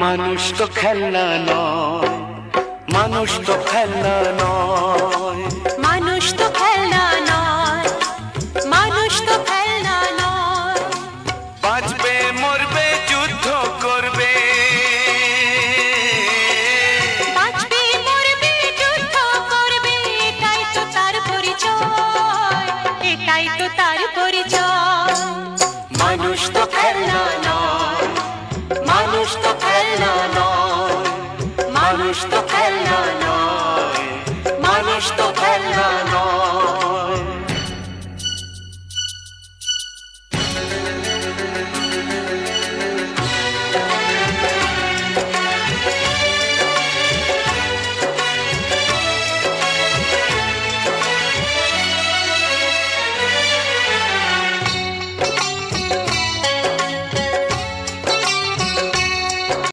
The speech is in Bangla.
মানুষ তো খেলনা নয়, মানুষ তো খেলনা নয়, মানুষ তো খেলনা নয়, মানুষ তো খেলনা নয়। বাঁচবে মরবে যুদ্ধ করবে, বাঁচবে মরবে যুদ্ধ করবে, এটাই তো তার পরিচয়, এটাই তো তার পরিচয়। মানুষ তো খেলনা নয়, মানুষ তো খেলনা